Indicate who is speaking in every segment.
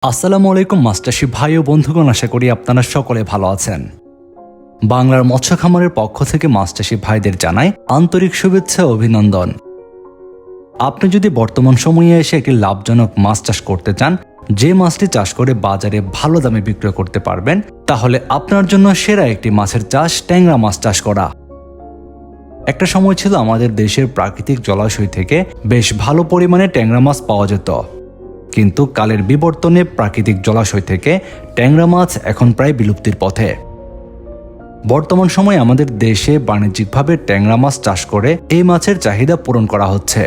Speaker 1: আসসালামু আলাইকুম মাস্টারশিপ ভাই ও বন্ধুগণ, আশা করি আপনারা সকলে ভালো আছেন। বাংলার মৎস্য খামারের পক্ষ থেকে মাস্টারশিপ ভাইদের জানাই আন্তরিক শুভেচ্ছা ও অভিনন্দন। আপনি যদি বর্তমান সময়ে এসে একটি লাভজনক মাছ চাষ করতে চান, যে মাছটি চাষ করে বাজারে ভালো দামে বিক্রয় করতে পারবেন, তাহলে আপনার জন্য সেরা একটি মাছের চাষ ট্যাংরা মাছ চাষ করা। একটা সময় ছিল আমাদের দেশের প্রাকৃতিক জলাশয় থেকে বেশ ভালো পরিমাণে ট্যাংরা মাছ পাওয়া যেত, কিন্তু কালের বিবর্তনে প্রাকৃতিক জলাশয় থেকে ট্যাংরা মাছ এখন প্রায় বিলুপ্তির পথে। বর্তমান সময়ে আমাদের দেশে বাণিজ্যিকভাবে ট্যাংরা মাছ চাষ করে এই মাছের চাহিদা পূরণ করা হচ্ছে।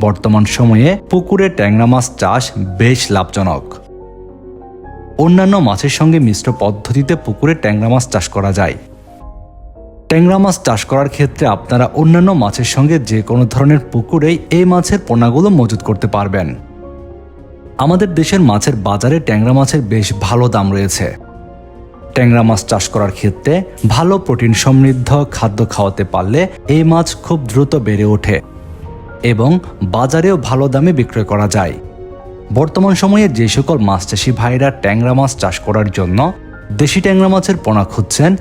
Speaker 1: বর্তমান সময়ে পুকুরে ট্যাংরা মাছ চাষ বেশ লাভজনক। অন্যান্য মাছের সঙ্গে মিশ্র পদ্ধতিতে পুকুরে ট্যাংরা মাছ চাষ করা যায়। ট্যাংরা মাছ চাষ করার ক্ষেত্রে আপনারা অন্যান্য মাছের সঙ্গে যে কোনো ধরনের পুকুরেই এই মাছের পোনাগুলো মজুত করতে পারবেন। আমাদের দেশের মাছের বাজারে ট্যাংরা মাছের বেশ ভালো দাম রয়েছে। ট্যাংরা মাছ চাষ করার ক্ষেত্রে ভালো প্রোটিন সমৃদ্ধ খাদ্য খাওয়াতে পারলে এই মাছ খুব দ্রুত বেড়ে ওঠে এবং বাজারেও ভালো দামে বিক্রয় করা যায়। বর্তমান সময়ে যে সকল মাছ চাষি ভাইরা ট্যাংরা মাছ চাষ করার জন্য দেশি ট্যাংরা মাছের পোনা খুঁজছেন,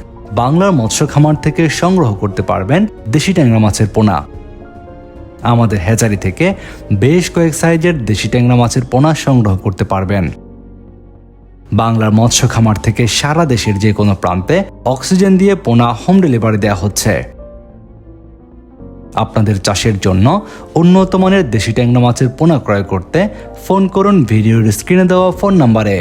Speaker 1: বাংলার মৎস্য খামার থেকে সংগ্রহ করতে পারবেন দেশি ট্যাংরা মাছের পোনা। আমাদের হ্যাচারি থেকে বেশ কয়েক সাইজের দেশি ট্যাংরা মাছের পোনা সংগ্রহ করতে পারবেন। বাংলার মৎস্য খামার থেকে সারা দেশের যে কোনো প্রান্তে অক্সিজেন দিয়ে পোনা হোম ডেলিভারি দেওয়া হচ্ছে। আপনাদের চাষের জন্য উন্নত মানের দেশি ট্যাংরা মাছের পোনা ক্রয় করতে ফোন করুন ভিডিওর স্ক্রিনে দেওয়া ফোন নাম্বারে।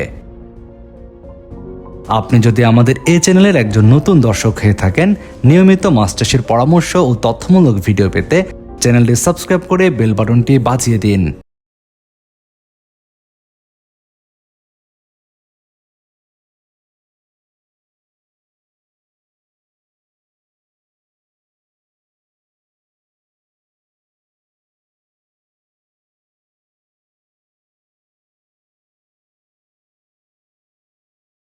Speaker 1: আপনি যদি আমাদের এই চ্যানেলের একজন নতুন দর্শক হয়ে থাকেন, নিয়মিত মাছ চাষের পরামর্শ ও তথ্যমূলক ভিডিও পেতে চ্যানেলটি সাবস্ক্রাইব করে বেল বাটনটি বাজিয়ে দিন।